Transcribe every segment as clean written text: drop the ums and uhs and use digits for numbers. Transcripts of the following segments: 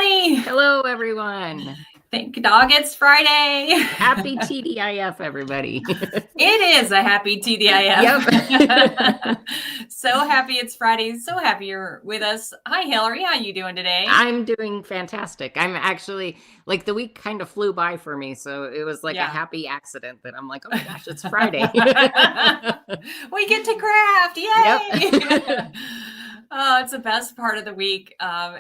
everybody. Hello, everyone. Thank dog it's Friday. Happy TDIF, everybody. It is a happy TDIF. Yep. So happy it's Friday. So happy you're with us. Hi, Hillary. How you doing today? I'm doing fantastic. I'm actually, like, the week kind of flew by for me, so it was like a happy accident that I'm like, oh my gosh, it's Friday. We get to craft. Yay! Yep. Oh, it's the best part of the week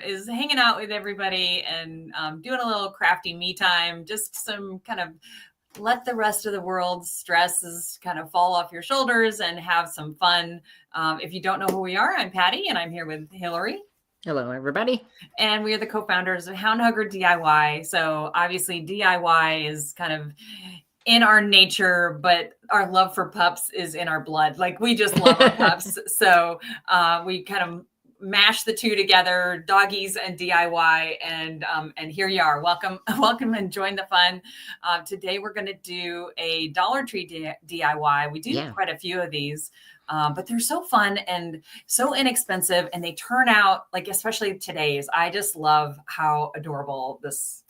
is hanging out with everybody and doing a little crafty me time. Just some kind of let the rest of the world's stresses kind of fall off your shoulders and have some fun. If you don't know who we are, I'm Patty and I'm here with Hillary. Hello, everybody. And we are the co-founders of Hound Hugger DIY. So obviously DIY is kind of in our nature, but our love for pups is in our blood. Like we just love our pups. So we kind of mash the two together, doggies and DIY. And here you are. Welcome and join the fun. Today we're going to do a Dollar Tree DIY. We do quite a few of these. But they're so fun and so inexpensive, and they turn out like, especially today's. I just love how adorable this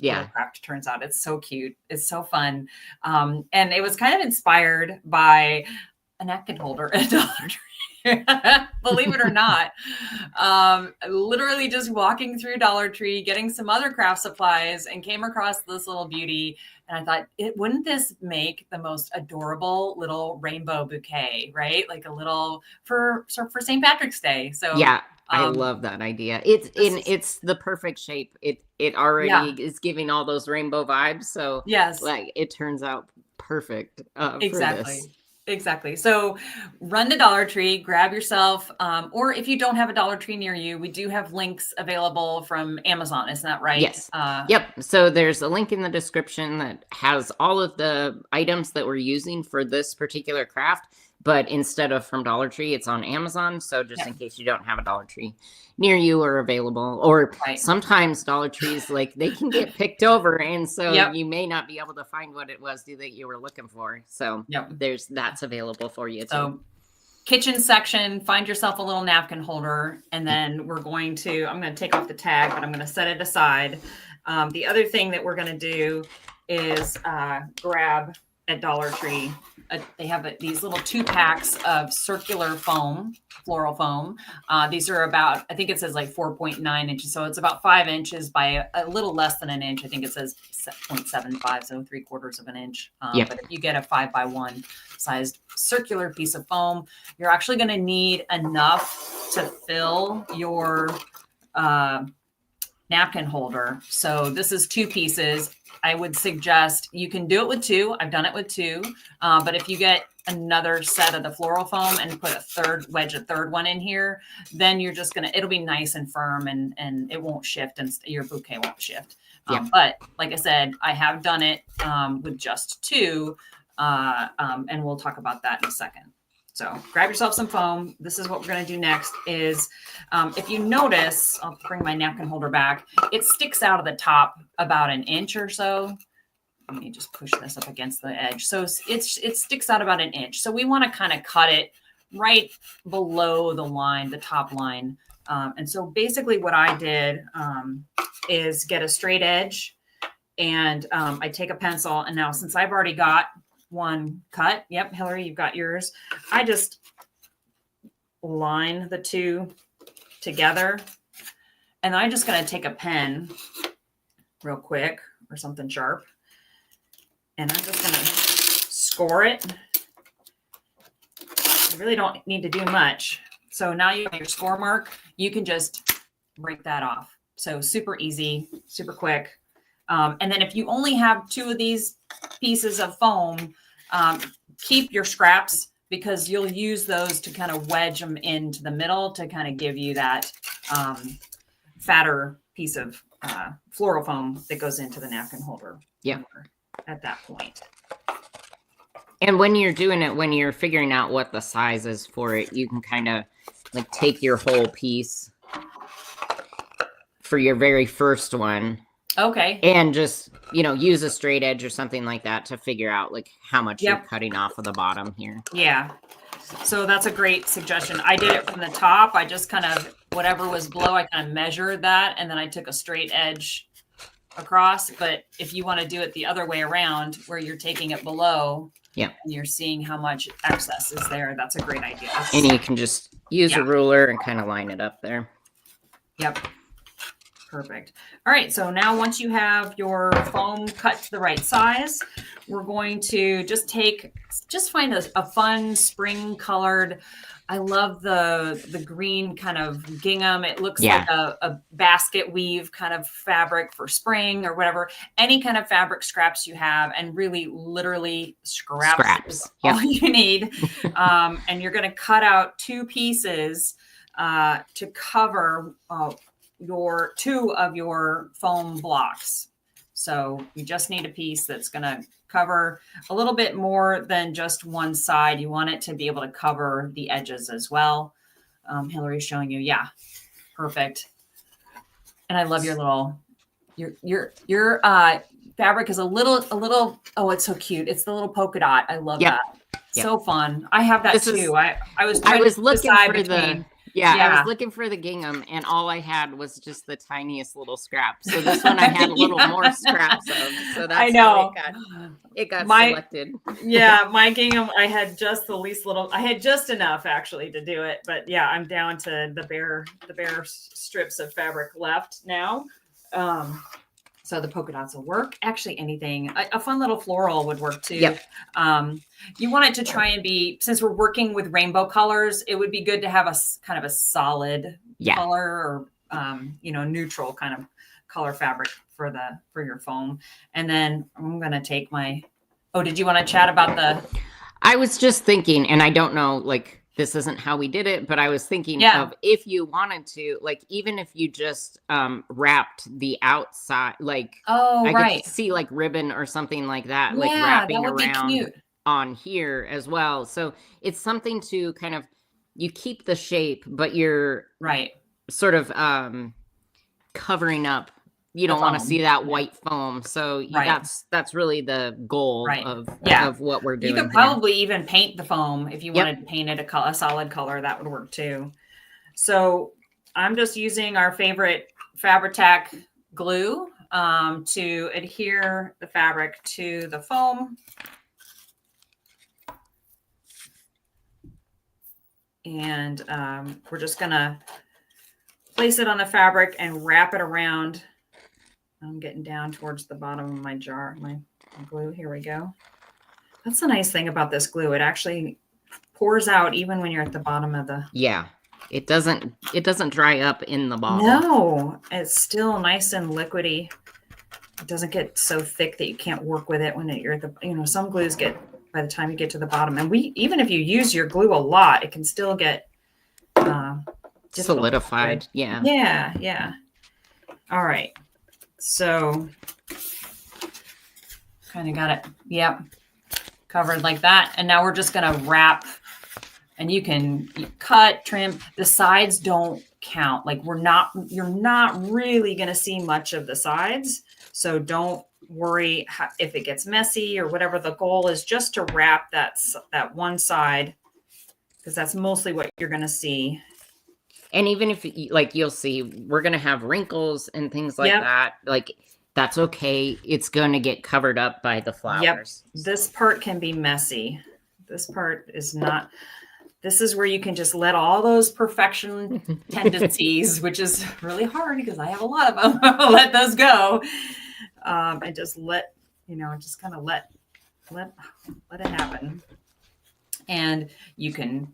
little craft turns out. It's so cute. It's so fun. And it was kind of inspired by a napkin holder at Dollar Tree. Believe it or not. Literally just walking through Dollar Tree, getting some other craft supplies, and came across this little beauty. And I thought, wouldn't this make the most adorable little rainbow bouquet, right? Like a little for St. Patrick's Day. So yeah, I love that idea. It's the perfect shape. It already is giving all those rainbow vibes. So yes, like it turns out perfect. Exactly. For this. Exactly. So run to Dollar Tree, grab yourself, or if you don't have a Dollar Tree near you, we do have links available from Amazon. Isn't that right? Yes. Yep. So there's a link in the description that has all of the items that we're using for this particular craft. But instead of from Dollar Tree, it's on Amazon. So just in case you don't have a Dollar Tree near you or available, or sometimes Dollar Trees, like they can get picked over. And so you may not be able to find what it was that you were looking for. So that's available for you too. So kitchen section, find yourself a little napkin holder. And then I'm going to take off the tag, but I'm going to set it aside. The other thing that we're going to do is grab at Dollar Tree. They have these little 2 packs of circular foam, floral foam. These are about, I think it says like 4.9 inches. So it's about 5 inches by a little less than an inch. I think it says 0.75, so 3/4 of an inch. But if you get a 5x1 sized circular piece of foam, you're actually going to need enough to fill your napkin holder. So this is 2 pieces. I would suggest you can do it with 2. I've done it with 2. But if you get another set of the floral foam and put a third one in here, then you're just it'll be nice and firm and it won't shift and your bouquet won't shift. But like I said, I have done it with just 2. And we'll talk about that in a second. So grab yourself some foam. This is what we're going to do next is, if you notice, I'll bring my napkin holder back. It sticks out of the top about an inch or so. Let me just push this up against the edge. So it sticks out about an inch. So we want to kind of cut it right below the line, the top line. And so basically what I did is get a straight edge and I take a pencil. And now since I've already got one cut. Yep, Hillary, you've got yours. I just line the 2 together. And I'm just going to take a pen real quick or something sharp. And I'm just going to score it. You really don't need to do much. So now you have your score mark. You can just break that off. So super easy, super quick. And then if you only have 2 of these pieces of foam, keep your scraps because you'll use those to kind of wedge them into the middle to kind of give you that fatter piece of floral foam that goes into the napkin holder. Yeah. At that point. And when you're doing it, when you're figuring out what the size is for it, you can kind of like take your whole piece for your very first one. Okay. And just, use a straight edge or something like that to figure out like how much you're cutting off of the bottom here. Yeah. So that's a great suggestion. I did it from the top. I just kind of whatever was below, I kind of measured that, and then I took a straight edge across. But if you want to do it the other way around, where you're taking it below, yeah, and you're seeing how much excess is there, that's a great idea. And you can just use a ruler and kind of line it up there. Yep. Perfect. All right. So now once you have your foam cut to the right size, we're going to just find a fun spring colored. I love the green kind of gingham. It looks like a basket weave kind of fabric for spring or whatever. Any kind of fabric scraps you have, and really literally scraps. Is all you need. And you're going to cut out 2 pieces to cover your 2 of your foam blocks. So you just need a piece that's going to cover a little bit more than just one side. You want it to be able to cover the edges as well. Hillary's showing you. Yeah, perfect. And I love your little, your fabric is a little, oh, it's so cute. It's the little polka dot. I love that. So fun. I have that too. I was looking for between, I was looking for the gingham, and all I had was just the tiniest little scrap. So this one I had a little more scraps of. So that's I know it got selected. Yeah, my gingham, I had just the least little. I had just enough actually to do it, but yeah, I'm down to the bare strips of fabric left now. So the polka dots will work. Actually, anything. A fun little floral would work too. Yep. You want it to try and be, since we're working with rainbow colors, it would be good to have a kind of a solid color or neutral kind of color fabric for your foam. And then I'm going to take my. Oh, did you want to chat about the? I was just thinking, and I don't know, like, this isn't how we did it, but I was thinking of if you wanted to, like, even if you just wrapped the outside, like, I could see like ribbon or something like that, like wrapping around on here as well. So it's something to kind of, you keep the shape, but you're sort of covering up. You don't want to see that white foam. So that's really the goal of what we're doing. You could probably even paint the foam if you wanted to paint it a solid color. That would work too. So I'm just using our favorite Fabri-Tac glue to adhere the fabric to the foam. And we're just going to place it on the fabric and wrap it around. I'm getting down towards the bottom of my jar, my glue. Here we go. That's the nice thing about this glue. It actually pours out even when you're at the bottom of the. Yeah, it doesn't dry up in the bottle. No, it's still nice and liquidy. It doesn't get so thick that you can't work with it when you're at the. Some glues get by the time you get to the bottom, and even if you use your glue a lot, it can still get solidified. Yeah. All right. So kind of got it, covered like that. And now we're just going to wrap, and you can cut, trim. The sides don't count. Like you're not really going to see much of the sides. So don't worry if it gets messy or whatever. The goal is just to wrap that one side, because that's mostly what you're going to see. And even if, like, you'll see, we're going to have wrinkles and things like that. Like, that's okay. It's going to get covered up by the flowers. Yep. This part can be messy. This part is not. This is where you can just let all those perfection tendencies, which is really hard because I have a lot of them, let those go. And just let it happen. And you can.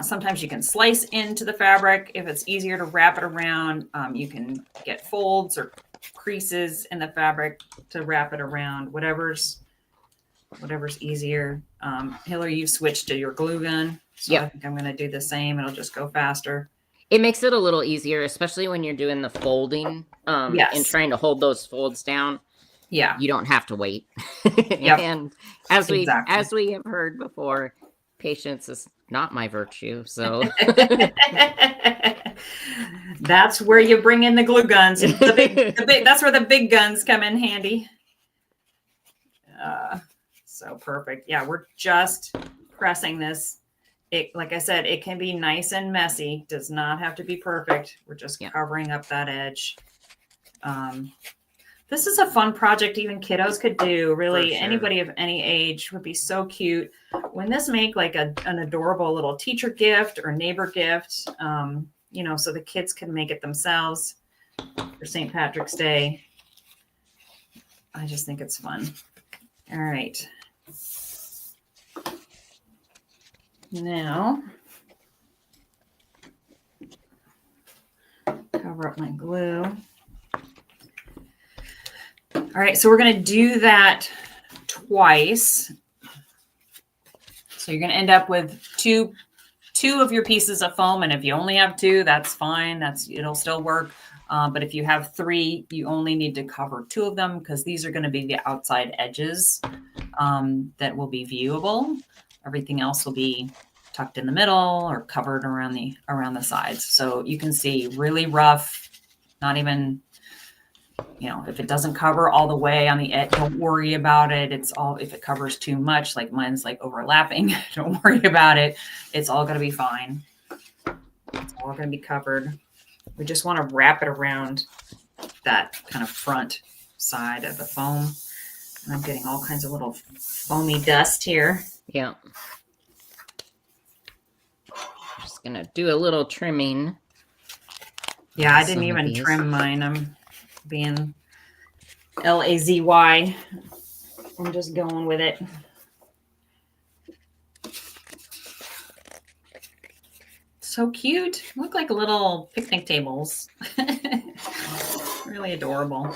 Sometimes you can slice into the fabric. If it's easier to wrap it around, you can get folds or creases in the fabric to wrap it around. Whatever's easier. Hillary, you switched to your glue gun. So I think I'm going to do the same. It'll just go faster. It makes it a little easier, especially when you're doing the folding and trying to hold those folds down. Yeah. You don't have to wait. And as we have heard before, patience is not my virtue. So that's where you bring in the glue guns. The big, that's where the big guns come in handy. So perfect. Yeah, we're just pressing this it, like I said, it can be nice and messy. Does not have to be perfect. We're just covering up that edge. This is a fun project even kiddos could do. Really, sure. Anybody of any age would be so cute. Wouldn't this make like an adorable little teacher gift or neighbor gift? You know, so the kids can make it themselves for St. Patrick's Day. I just think it's fun. All right. Now, cover up my glue. All right, so we're going to do that twice. So you're going to end up with two of your pieces of foam, and if you only have two, that's fine. It'll still work. But if you have three, you only need to cover two of them because these are going to be the outside edges that will be viewable. Everything else will be tucked in the middle or covered around the sides. So you can see really rough, not even, you know, if it doesn't cover all the way on the edge, don't worry about it. If it covers too much, like mine's like overlapping, don't worry about it. It's all going to be fine. It's all going to be covered. We just want to wrap it around that kind of front side of the foam. And I'm getting all kinds of little foamy dust here. Yeah. Just going to do a little trimming. Yeah, I didn't even trim mine. I'm being lazy. I'm just going with it. So cute. Look like little picnic tables. Really adorable.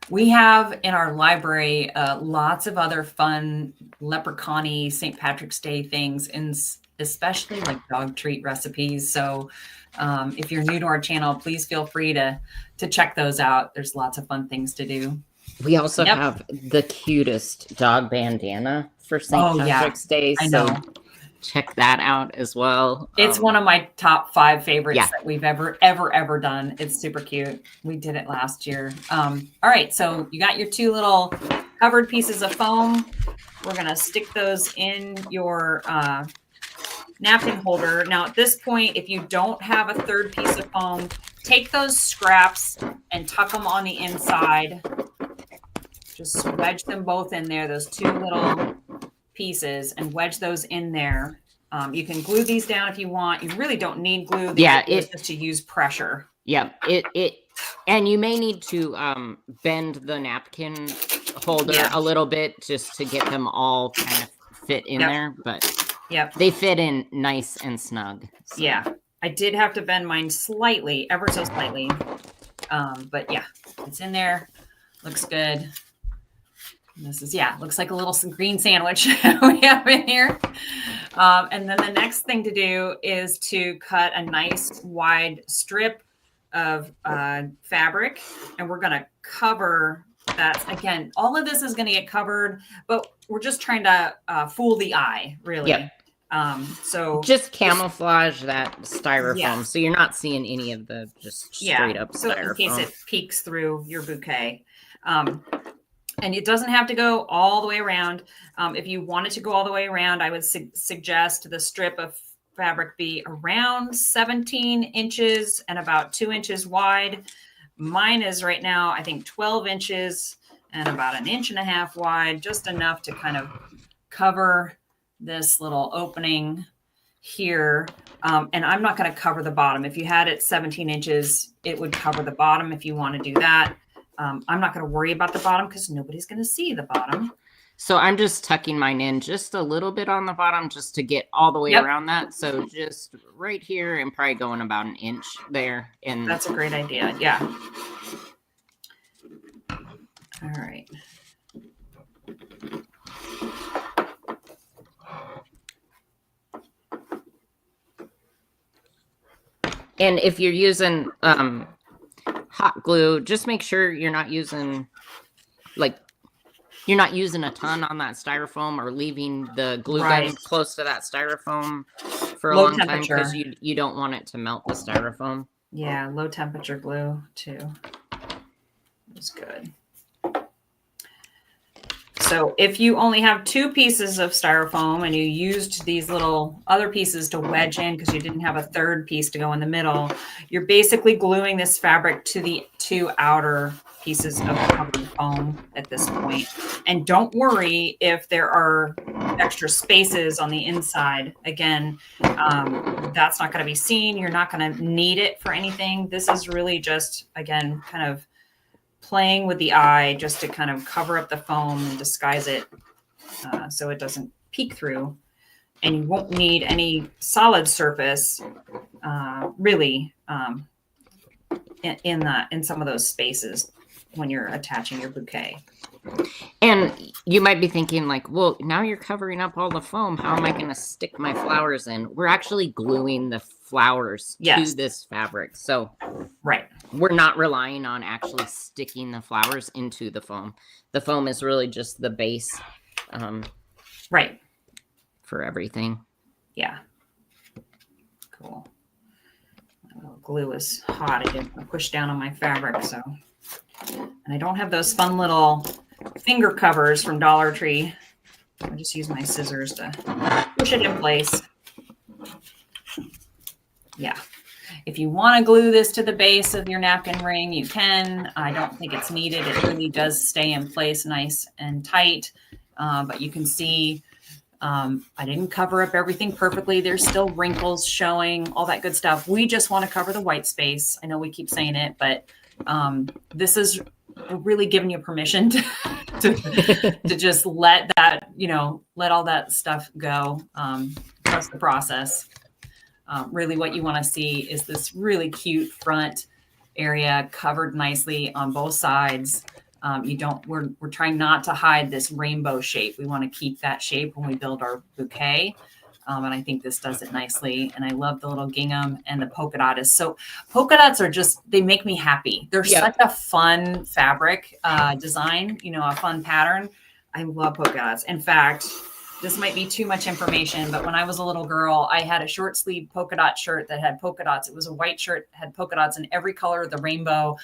We have in our library lots of other fun leprechaun-y St. Patrick's Day things, and especially like dog treat recipes. So if you're new to our channel, please feel free to check those out. There's lots of fun things to do. We also have the cutest dog bandana for St. Patrick's Day. I know. So check that out as well. It's one of my top 5 favorites that we've ever done. It's super cute. We did it last year. All right. So you got your 2 little covered pieces of foam. We're going to stick those in your napkin holder. Now at this point, if you don't have a 3rd piece of foam, take those scraps and tuck them on the inside. Just wedge them both in there, those 2 little pieces, and wedge those in there. You can glue these down if you want. You really don't need glue. It's just to use pressure. Yeah, and you may need to bend the napkin holder a little bit just to get them all kind of fit in there. But they fit in nice and snug. So. Yeah, I did have to bend mine slightly, ever so slightly. But yeah, it's in there. Looks good. This is, looks like a little green sandwich we have in here. And then the next thing to do is to cut a nice wide strip of fabric. And we're going to cover that. Again, all of this is going to get covered, but we're just trying to fool the eye, really. Yep. So just camouflage that styrofoam. So you're not seeing any of the just straight up styrofoam. So in case it peeks through your bouquet. And it doesn't have to go all the way around. If you wanted to go all the way around, I would suggest the strip of fabric be around 17 inches and about 2 inches wide. Mine is right now, I think 12 inches and about 1.5 inches wide, just enough to kind of cover this little opening here. And I'm not going to cover the bottom. If you had it 17 inches, it would cover the bottom if you want to do that. I'm not going to worry about the bottom because nobody's going to see the bottom. So I'm just tucking mine in just a little bit on the bottom just to get all the way around that. So just right here and probably going about 1 inch there. And that's a great idea. Yeah. All right. And if you're using hot glue, just make sure you're not using a ton on that styrofoam or leaving the glue gun close to that styrofoam for a long time because you don't want it to melt the styrofoam. Yeah, low temperature glue too. It's good. So if you only have 2 pieces of styrofoam and you used these little other pieces to wedge in because you didn't have a third piece to go in the middle, you're basically gluing this fabric to the 2 outer pieces of covered foam at this point. And don't worry if there are extra spaces on the inside. Again, that's not going to be seen. You're not going to need it for anything. This is really just, again, kind of playing with the eye just to kind of cover up the foam and disguise it so it doesn't peek through. And you won't need any solid surface really in some of those spaces when you're attaching your bouquet. And you might be thinking like, well, now you're covering up all the foam. How am I going to stick my flowers in? We're actually gluing the flowers to this fabric. So right. We're not relying on actually sticking the flowers into the foam. The foam is really just the base. Right. For everything. Yeah. Cool. Glue is hot. I didn't push down on my fabric, so. And I don't have those fun little finger covers from Dollar Tree. I just use my scissors to push it in place. Yeah. If you want to glue this to the base of your napkin ring, you can. I don't think it's needed. It really does stay in place nice and tight. But you can see I didn't cover up everything perfectly. There's still wrinkles showing, all that good stuff. We just want to cover the white space. I know we keep saying it, but this is really giving you permission to just let that, let all that stuff go. Trust the process. Really what you want to see is this really cute front area covered nicely on both sides. We're trying not to hide this rainbow shape. We want to keep that shape when we build our bouquet. And I think this does it nicely. And I love the little gingham and the polka dot polka dots are they make me happy. They're such a fun fabric design, a fun pattern. I love polka dots. In fact, this might be too much information, but when I was a little girl, I had a short sleeve polka dot shirt that had polka dots. It was a white shirt, had polka dots in every color of the rainbow.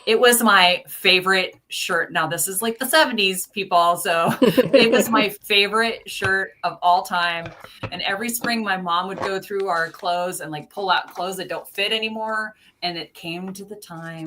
It was my favorite shirt. Now, this is like the 70s, people. So it was my favorite shirt of all time. And every spring, my mom would go through our clothes and pull out clothes that don't fit anymore. And it came to the time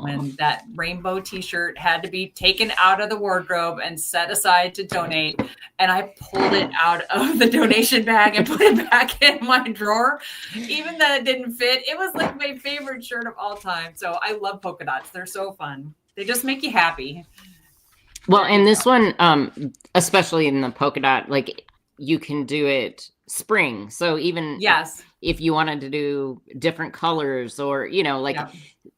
when that rainbow t-shirt had to be taken out of the wardrobe and set aside to donate. And I pulled it out of the donation bag and put it back in my drawer. Even though it didn't fit, it was like my favorite shirt of all time. So I love polka dots. They're so fun. They just make you happy. Well, and this one, especially in the polka dot, you can do it spring. So even if you wanted to do different colors or,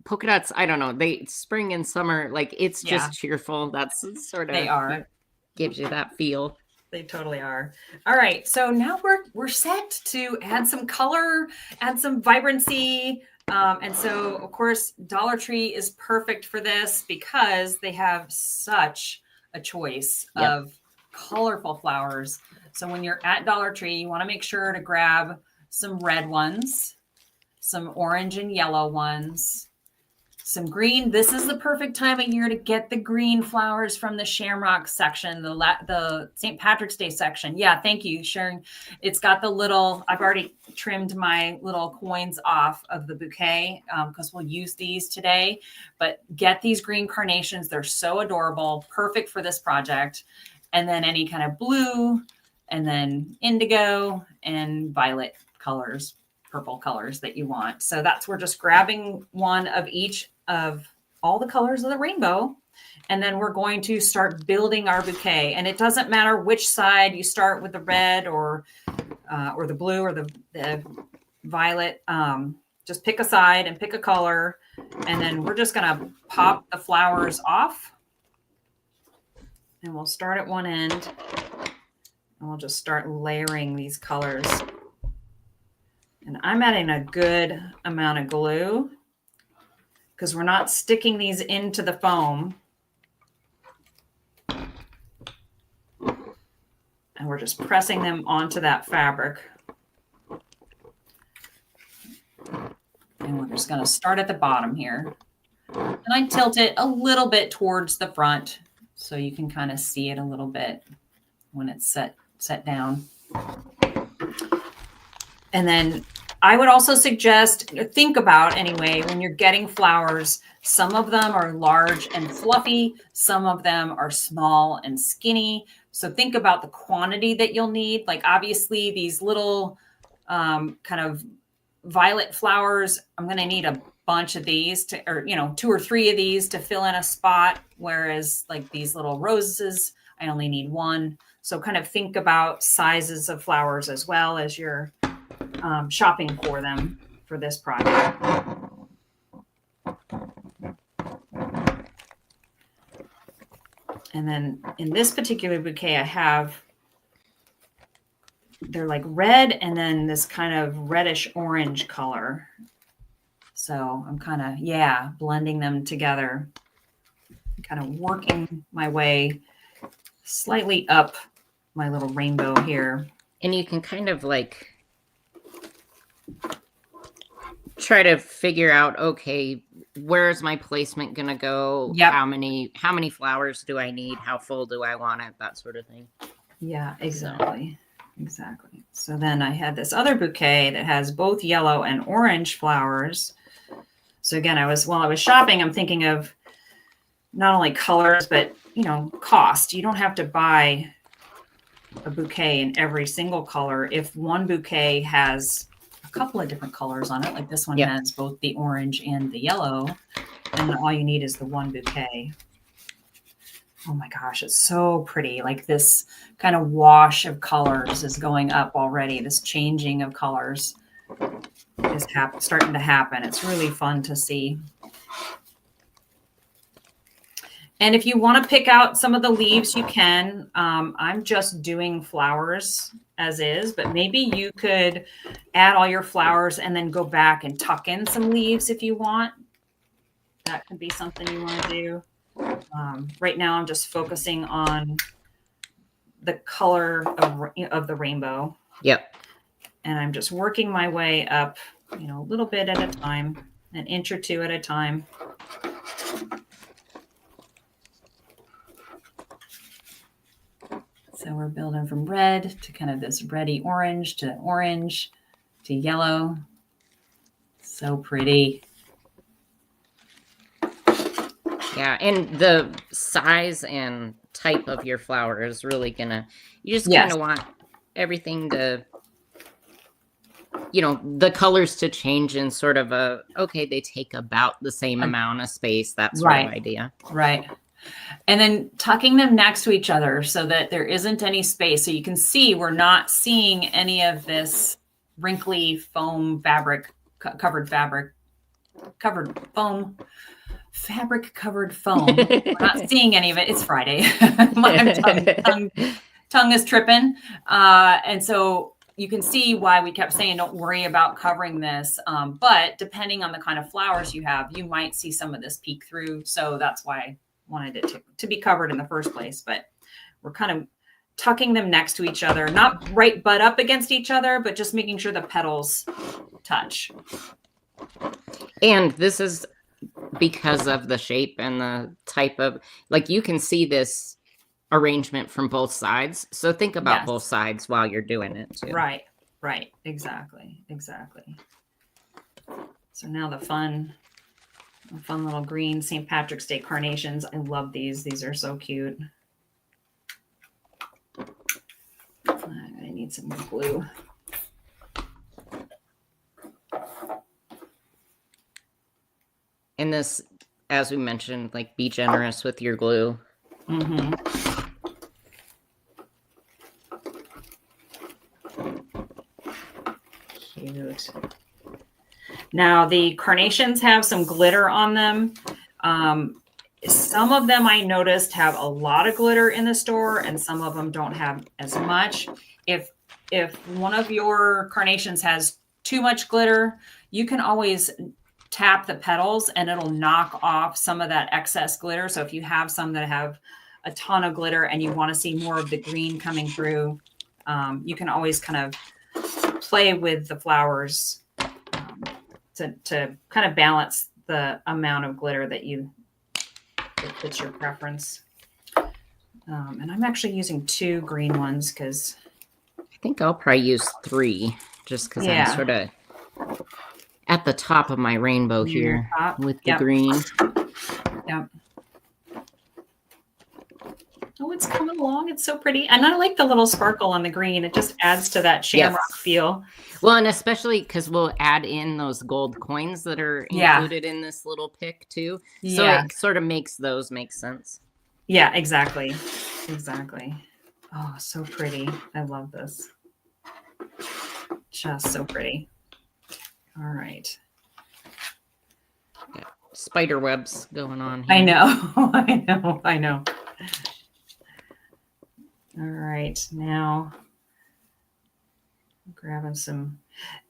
polka dots, I don't know, they spring and summer, it's just cheerful. That's sort of, they are. Gives you that feel. They totally are. All right. So now we're set to add some color, add some vibrancy. And so, of course, Dollar Tree is perfect for this because they have such a choice of colorful flowers. So when you're at Dollar Tree, you want to make sure to grab some red ones, some orange and yellow ones, some green. This is the perfect time of year to get the green flowers from the shamrock section, the St. Patrick's Day section. Yeah, thank you, Sharon. It's got the I've already trimmed my little coins off of the bouquet because we'll use these today. But get these green carnations. They're so adorable, perfect for this project. And then any kind of blue, and then indigo and violet colors, purple colors that you want. So we're just grabbing one of each of all the colors of the rainbow. And then we're going to start building our bouquet. And it doesn't matter which side you start with, the red or the blue or the violet. Just pick a side and pick a color. And then we're just going to pop the flowers off. And we'll start at one end. And we'll just start layering these colors. And I'm adding a good amount of glue because we're not sticking these into the foam. And we're just pressing them onto that fabric. And we're just going to start at the bottom here. And I tilt it a little bit towards the front so you can kind of see it a little bit when it's set down. And then I would also suggest, think about anyway, when you're getting flowers, some of them are large and fluffy, some of them are small and skinny. So think about the quantity that you'll need. Like obviously these little kind of violet flowers, I'm going to need a bunch of these to, or, 2 or 3 of these to fill in a spot. Whereas like these little roses, I only need 1. So kind of think about sizes of flowers as well as you're shopping for them for this project. And then in this particular bouquet, I have, they're like red and then this kind of reddish orange color. So I'm kind of, blending them together, kind of working my way slightly up my little rainbow here. And you can kind of like try to figure out, okay, where's my placement going to go? Yep. How many flowers do I need? How full do I want it? That sort of thing. Yeah, exactly. Exactly. So then I had this other bouquet that has both yellow and orange flowers. So again, while I was shopping, I'm thinking of not only colors, but, cost. You don't have to buy a bouquet in every single color. If one bouquet has a couple of different colors on it, like this one has both the orange and the yellow, then all you need is the one bouquet. Oh my gosh, it's so pretty. Like this kind of wash of colors is going up already. This changing of colors is starting to happen. It's really fun to see. And if you want to pick out some of the leaves, you can. I'm just doing flowers as is, but maybe you could add all your flowers and then go back and tuck in some leaves if you want. That could be something you want to do. Right now, I'm just focusing on the color of the rainbow. Yep. And I'm just working my way up, a little bit at a time, an inch or 2 at a time. So we're building from red to kind of this reddy orange to yellow. So pretty. Yeah, and the size and type of your flower is really you just kind of want everything to, the colors to change in sort of they take about the same amount of space, that sort of idea. Right. And then tucking them next to each other so that there isn't any space. So you can see we're not seeing any of this wrinkly foam fabric, covered foam. Fabric covered foam. We're not seeing any of it. It's Friday. My tongue is tripping. And so you can see why we kept saying, don't worry about covering this. But depending on the kind of flowers you have, you might see some of this peek through. So that's why I wanted it to be covered in the first place. But we're kind of tucking them next to each other, not right butt up against each other, but just making sure the petals touch. And this is because of the shape and the type of, like, you can see this arrangement from both sides. So think about both sides while you're doing it too. Right. Exactly. So now the fun little green St. Patrick's Day carnations. I love these. These are so cute. I need some more glue. And this, as we mentioned, like, be generous with your glue. Mm-hmm. Cute. Now the carnations have some glitter on them. Some of them I noticed have a lot of glitter in the store, and some of them don't have as much. If one of your carnations has too much glitter, you can always tap the petals and it'll knock off some of that excess glitter. So if you have some that have a ton of glitter and you want to see more of the green coming through, you can always kind of play with the flowers to kind of balance the amount of glitter that fits your preference. And I'm actually using 2 green ones because I think I'll probably use 3 just because I'm yeah. sort of at the top of my rainbow Near here top. with the Yep. green. Yep. Oh, it's coming along. It's so pretty. And I like the little sparkle on the green. It just adds to that shamrock Yes. feel. Well, and especially because we'll add in those gold coins that are Yeah. included in this little pick too. So Yeah. it sort of makes those make sense. Yeah, exactly. Exactly. Oh, so pretty. I love this. Just so pretty. All right. Got spider webs going on here. I know. I know. I know. All right. Now I'm grabbing some.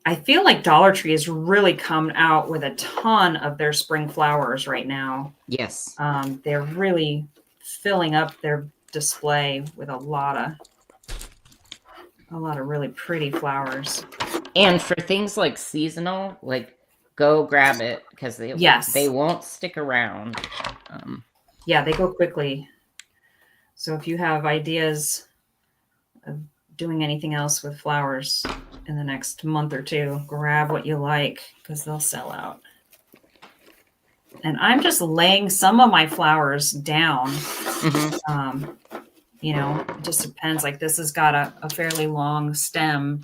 I feel like Dollar Tree has really come out with a ton of their spring flowers right now. Yes. They're really filling up their display with a lot of really pretty flowers. And for things like seasonal, like go grab it because they won't stick around. Yeah, they go quickly. So if you have ideas of doing anything else with flowers in the next month or 2, grab what you like because they'll sell out. And I'm just laying some of my flowers down. You know, it just depends. Like this has got a fairly long stem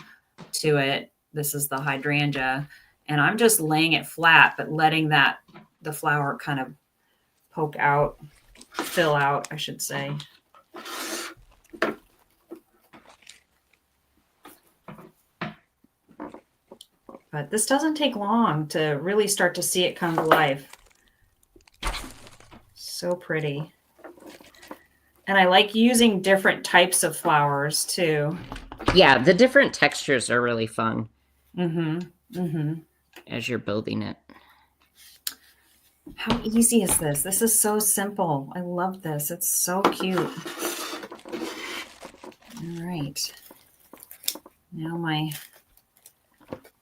to it. This is the hydrangea. And I'm just laying it flat, but letting the flower kind of poke out, fill out, I should say. But this doesn't take long to really start to see it come to life. So pretty. And I like using different types of flowers too. Yeah, the different textures are really fun. As you're building it. How easy is this? This is so simple. I love this. It's so cute. All right. Now my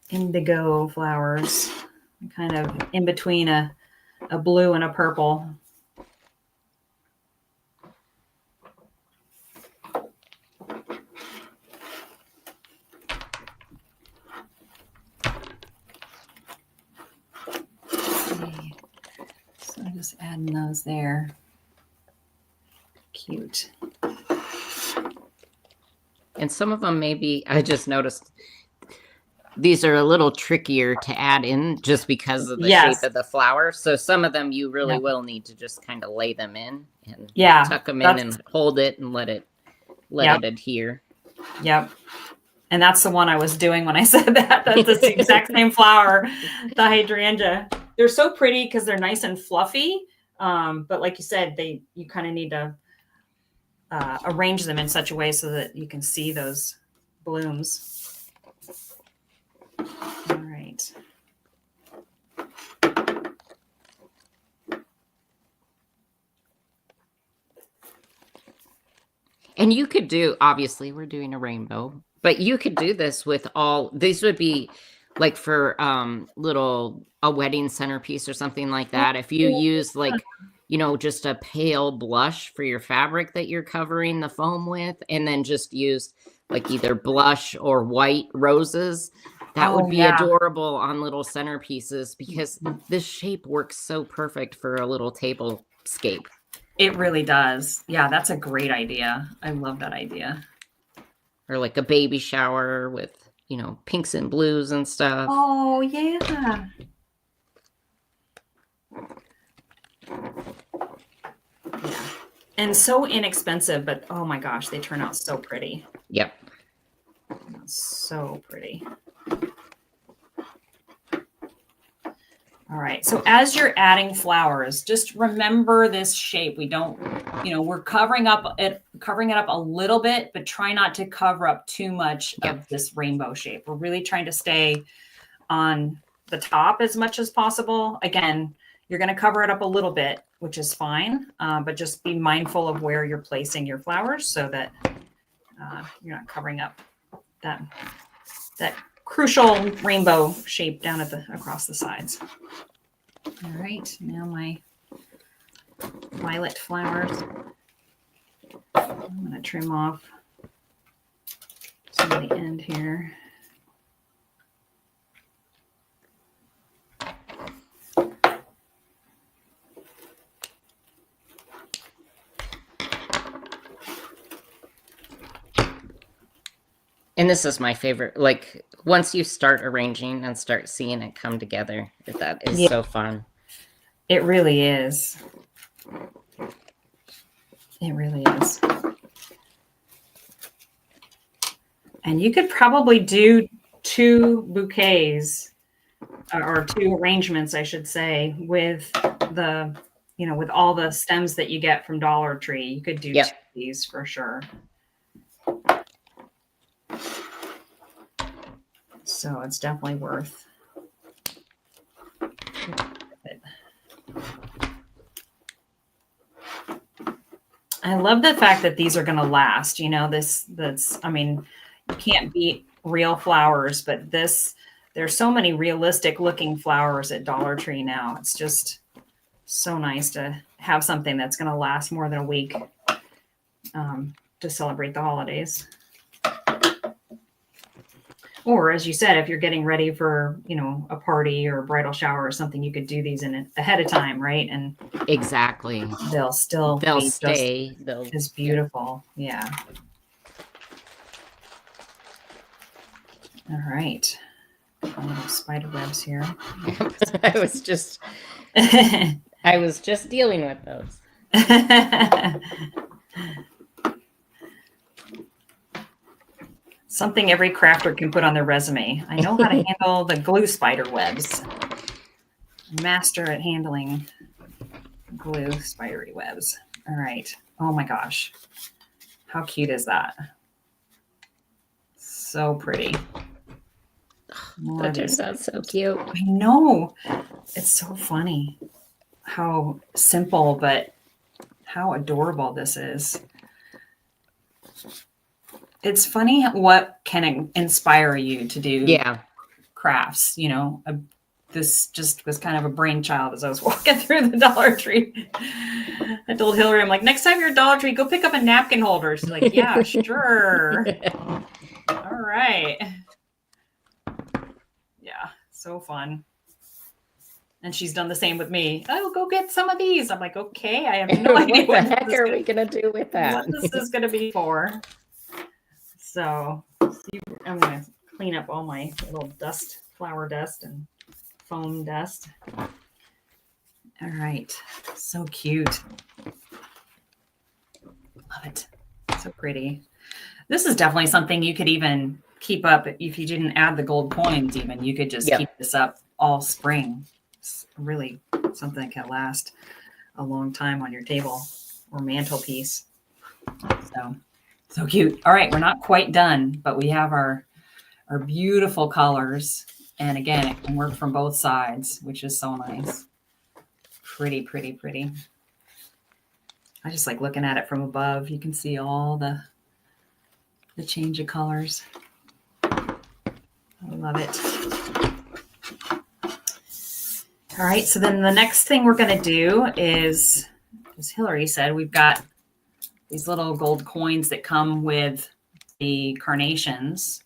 indigo flowers, kind of in between a blue and a purple. Okay. So I'm just adding those there. Cute. And some of them maybe, I just noticed, these are a little trickier to add in just because of the shape of the flower. So some of them you really will need to just kind of lay them in and tuck them in and hold it and let it adhere. Yep. And that's the one I was doing when I said that. That's the exact same flower, the hydrangea. They're so pretty because they're nice and fluffy. But like you said, you kind of need to arrange them in such a way so that you can see those blooms. All right. And you could do, obviously we're doing a rainbow, but you could do this with these would be like for a wedding centerpiece or something like that. If you use like, just a pale blush for your fabric that you're covering the foam with, and then just use like either blush or white roses, that would be adorable on little centerpieces because this shape works so perfect for a little table scape. It really does. Yeah, that's a great idea. I love that idea. Or like a baby shower with, pinks and blues and stuff. Oh, yeah. Yeah. And so inexpensive, but oh my gosh, they turn out so pretty. Yep. So pretty. All right. So as you're adding flowers, just remember this shape. We don't, we're covering it up a little bit, but try not to cover up too much of this rainbow shape. We're really trying to stay on the top as much as possible. Again, you're going to cover it up a little bit, which is fine. But just be mindful of where you're placing your flowers so that you're not covering up that crucial rainbow shape down at across the sides. All right, now my violet flowers. I'm going to trim off some of the end here. And this is my favorite. Like, once you start arranging and start seeing it come together, that is so fun. It really is. It really is. And you could probably do 2 bouquets or 2 arrangements, I should say, with the, with all the stems that you get from Dollar Tree. You could do 2 of these for sure. So it's definitely worth it. I love the fact that these are going to last. I mean, you can't beat real flowers, but there's so many realistic looking flowers at Dollar Tree now. It's just so nice to have something that's going to last more than a week to celebrate the holidays. Or, as you said, if you're getting ready for, a party or a bridal shower or something, you could do these ahead of time, right? And exactly, they'll stay. It's beautiful. Yeah. All right. Little spider webs here. I was just dealing with those. Something every crafter can put on their resume. I know how to handle the glue spider webs. Master at handling glue spidery webs. All right. Oh my gosh. How cute is that? So pretty. That turns out so cute. I know. It's so funny how simple, but how adorable this is. It's funny what can inspire you to do crafts. This just was kind of a brainchild as I was walking through the Dollar Tree. I told Hillary, I'm like, next time you're at Dollar Tree, go pick up a napkin holder. She's like, yeah, sure. All right. Yeah, so fun. And she's done the same with me. Oh, go get some of these. I'm like, okay, I have no idea what the heck are we going to do with that? What this is going to be for. So I'm going to clean up all my little dust, flower dust and foam dust. All right. So cute. Love it. So pretty. This is definitely something you could even keep up if you didn't add the gold coins even. You could just keep this up all spring. It's really something that can last a long time on your table or mantelpiece. So cute. All right, we're not quite done, but we have our beautiful colors. And again, it can work from both sides, which is so nice. Pretty, pretty, pretty. I just like looking at it from above. You can see all the change of colors. I love it. All right, so then the next thing we're going to do is, as Hillary said, we've got these little gold coins that come with the carnations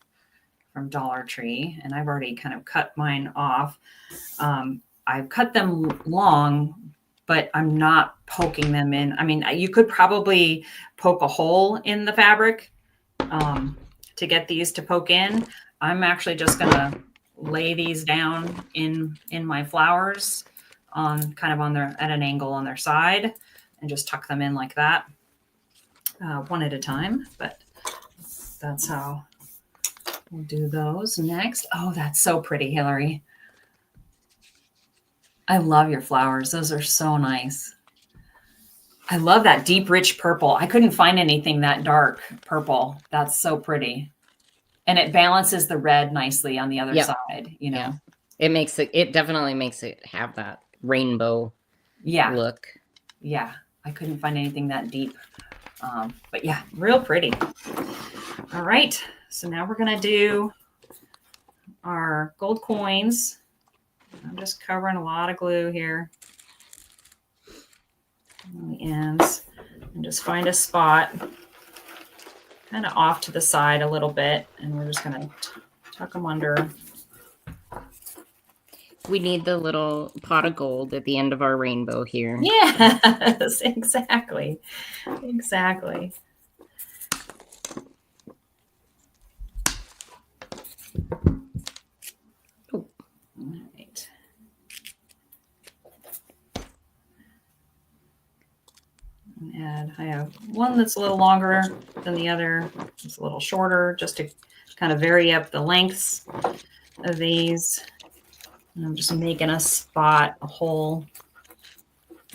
from Dollar Tree, and I've already kind of cut mine off. I've cut them long, but I'm not poking them in. I mean, you could probably poke a hole in the fabric to get these to poke in. I'm actually just going to lay these down in my flowers at an angle on their side and just tuck them in like that. One at a time, but that's how we'll do those next. Oh, that's so pretty, Hillary. I love your flowers. Those are so nice. I love that deep, rich purple. I couldn't find anything that dark purple. That's so pretty. And it balances the red nicely on the other side, Yeah. It definitely makes it have that rainbow look. Yeah. I couldn't find anything that deep. But yeah, real pretty. All right. So now we're going to do our gold coins. I'm just covering a lot of glue here on the ends and just find a spot. kind of off to the side a little bit, and we're just going to tuck them under. We need the little pot of gold at the end of our rainbow here. Yes, exactly. Exactly. Oh, all right. And I have one that's a little longer than the other. It's a little shorter, just to kind of vary up the lengths of these. And I'm just making a spot, a hole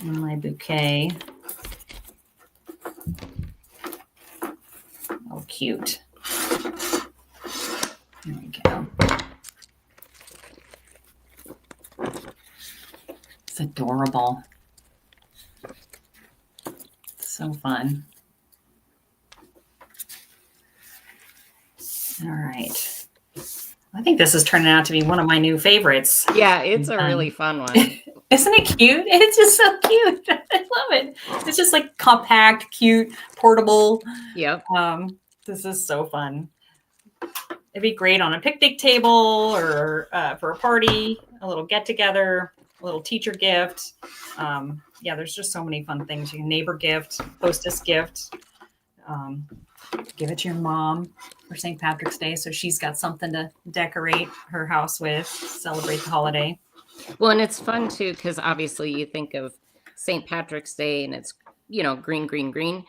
in my bouquet. Oh, cute. There we go. It's adorable. So fun. All right. I think this is turning out to be one of my new favorites. Yeah, it's a really fun one. Isn't it cute? It's just so cute. I love it. It's just like compact, cute, portable. Yep. This is so fun. It'd be great on a picnic table or for a party, a little get together, a little teacher gift. Yeah, there's just so many fun things. You can neighbor gift, hostess gift. Give it to your mom for St. Patrick's Day, so she's got something to decorate her house with, celebrate the holiday. Well, and it's fun too, because obviously you think of St. Patrick's Day and it's, you know, green, green, green.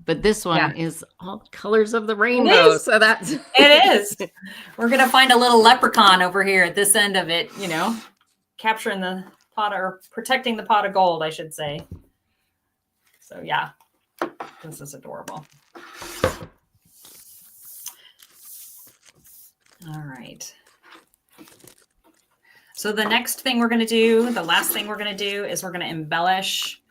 But this one is all colors of the rainbow. So that's it is. We're gonna find a little leprechaun over here at this end of it, you know, capturing the pot, or protecting the pot of gold, I should say. So yeah, this is adorable. All right. So the next thing we're going to do, the last thing we're going to do, is we're going to embellish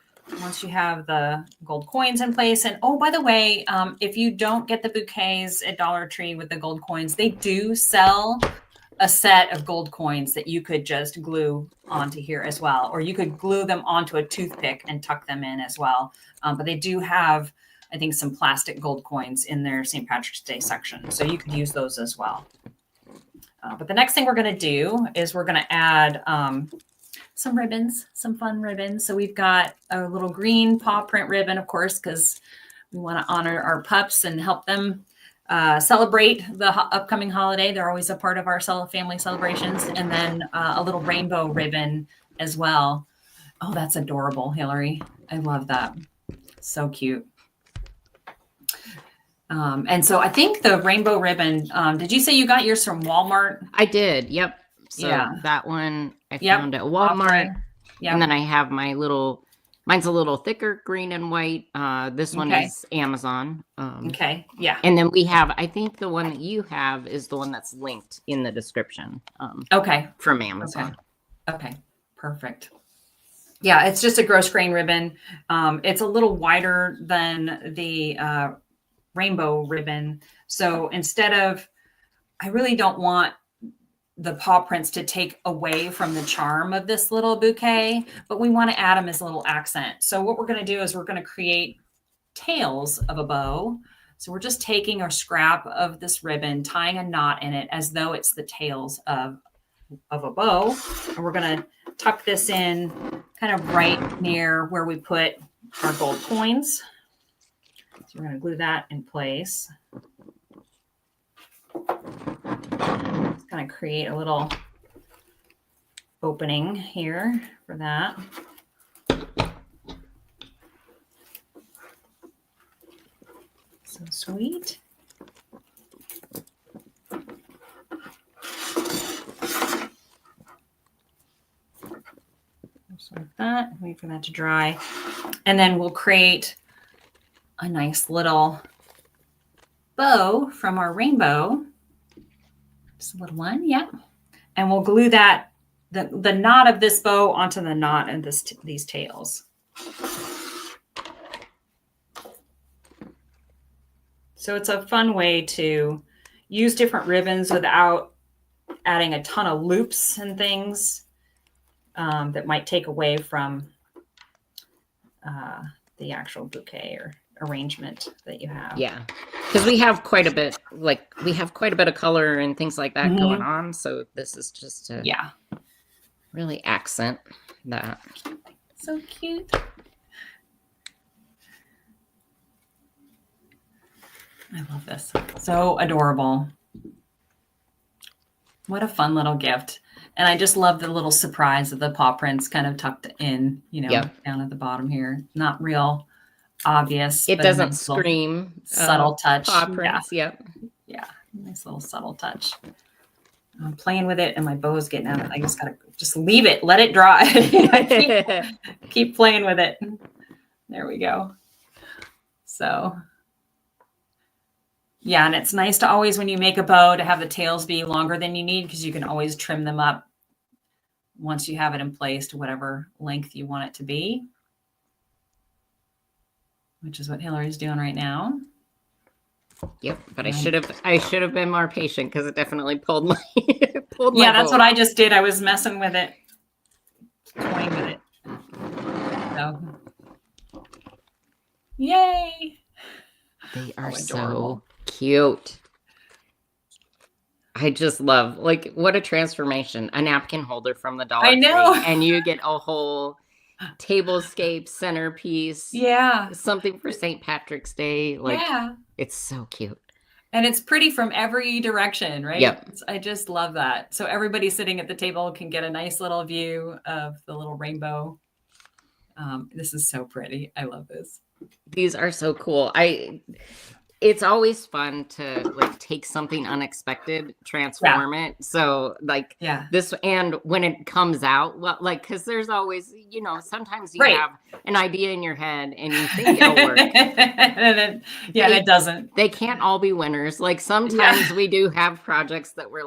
once you have the gold coins in place. And oh, by the way, if you don't get the bouquets at Dollar Tree with the gold coins, they do sell a set of gold coins that you could just glue onto here as well. Or you could glue them onto a toothpick and tuck them in as well. But they do have, I think, some plastic gold coins in their St. Patrick's Day section. So you could use those as well. But the next thing we're going to do is we're going to add some ribbons, some fun ribbons. So we've got a little green paw print ribbon, of course, because we want to honor our pups and help them celebrate the upcoming holiday. They're always a part of our family celebrations. And then a little rainbow ribbon as well. Oh, that's adorable, Hillary. I love that. So cute. And so I think the rainbow ribbon, did you say you got yours from Walmart? I did. Yep. So that one I found at Walmart. Yep. And then I have my little, mine's a little thicker, green and white. This one is Amazon. Okay. Yeah. And then we have, I think the one that you have is the one that's linked in the description. Okay. From Amazon. Okay. Perfect. Yeah. It's just a gross grain ribbon. It's a little wider than the, rainbow ribbon. So instead of, I really don't want the paw prints to take away from the charm of this little bouquet, but we want to add them as a little accent. So what we're going to do is we're going to create tails of a bow. So we're just taking our scrap of this ribbon, tying a knot in it as though it's the tails of a bow. And we're going to tuck this in kind of right near where we put our gold coins. So we're going to glue that in place. Just kind of create a little opening here for that. So sweet. Just like that. Wait for that to dry. And then we'll create a nice little bow from our rainbow. Just a little one, yeah. And we'll glue that, the knot of this bow onto the knot of these tails. So it's a fun way to use different ribbons without adding a ton of loops and things that might take away from the actual bouquet arrangement that you have. Yeah, because we have quite a bit, of color and things like that going on. So this is just to really accent that. So cute. I love this. So adorable. What a fun little gift. And I just love the little surprise of the paw prints kind of tucked in, down at the bottom here. Not real obvious. It doesn't scream. Subtle touch. Paw prints. Yeah. Nice little subtle touch. I'm playing with it and my bow is getting out of it. I just gotta leave it. Let it dry. keep playing with it. There we go. So yeah, and it's nice to always, when you make a bow, to have the tails be longer than you need, because you can always trim them up once you have it in place to whatever length you want it to be, which is what Hillary's doing right now. Yep, but I should have been more patient, because it definitely pulled my yeah, that's what I just did. I was messing with it, toying with it. So, yay! They are so cute. I just love, what a transformation. A napkin holder from the Dollar Tree. And you get a whole tablescape, centerpiece. Yeah. Something for St. Patrick's Day. It's so cute. And it's pretty from every direction, right? Yep. I just love that. So everybody sitting at the table can get a nice little view of the little rainbow. This is so pretty. I love this. These are so cool. It's always fun to take something unexpected, transform it. So this, and when it comes out, because there's always, sometimes you have an idea in your head and you think it'll work. and it doesn't. They can't all be winners. Sometimes we do have projects that we're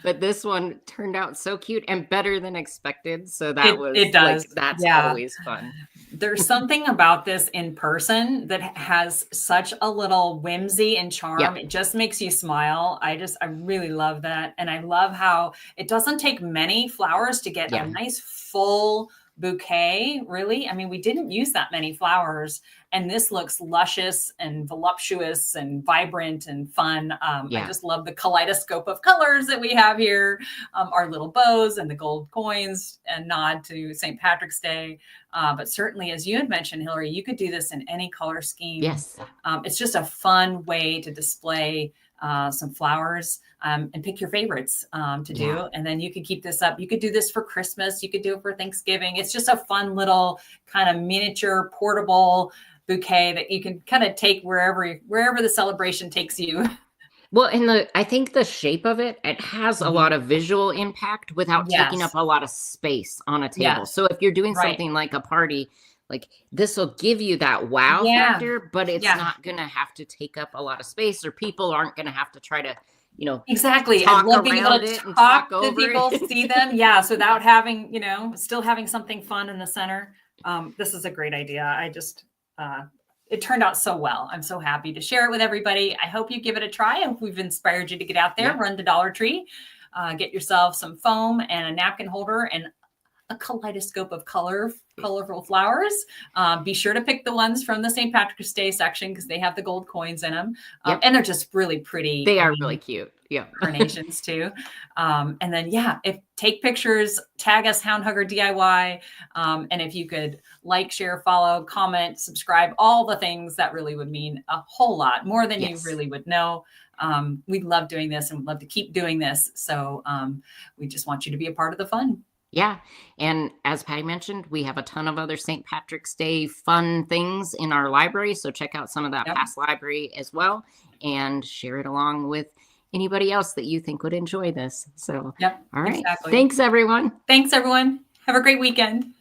but this one turned out so cute and better than expected. So it does. That's always fun. There's something about this in person that has such a little whimsy and charm. Yep. It just makes you smile. I really love that. And I love how it doesn't take many flowers to get a nice full bouquet, really. I mean, we didn't use that many flowers, and this looks luscious and voluptuous and vibrant and fun. I just love the kaleidoscope of colors that we have here, our little bows and the gold coins, and nod to St. Patrick's Day. But certainly, as you had mentioned, Hillary, you could do this in any color scheme. Yes. It's just a fun way to display some flowers and pick your favorites to do. And then you could keep this up. You could do this for Christmas. You could do it for Thanksgiving. It's just a fun little kind of miniature portable bouquet that you can kind of take wherever the celebration takes you. Well, and I think the shape of it has a lot of visual impact without taking up a lot of space on a table. Yes. So if you're doing something like a party, this will give you that wow factor, but it's not going to have to take up a lot of space, or people aren't going to have to try to, exactly. Talk I love being able to talk to people, see them. So without having, still having something fun in the center. This is a great idea. I just, it turned out so well. I'm so happy to share it with everybody. I hope you give it a try. If we've inspired you to get out there, run to Dollar Tree, get yourself some foam and a napkin holder and a kaleidoscope of colorful flowers. Be sure to pick the ones from the St. Patrick's Day section, because they have the gold coins in them. And they're just really pretty. They are really cute. Yeah. Carnations too. And then, take pictures, tag us Hound Hugger DIY. And if you could share, follow, comment, subscribe, all the things that really would mean a whole lot more than you really would know. We love doing this and would love to keep doing this. So we just want you to be a part of the fun. Yeah. And as Patty mentioned, we have a ton of other St. Patrick's Day fun things in our library. So check out some of that past library as well, and share it along with anybody else that you think would enjoy this. So, all right. Exactly. Thanks, everyone. Have a great weekend.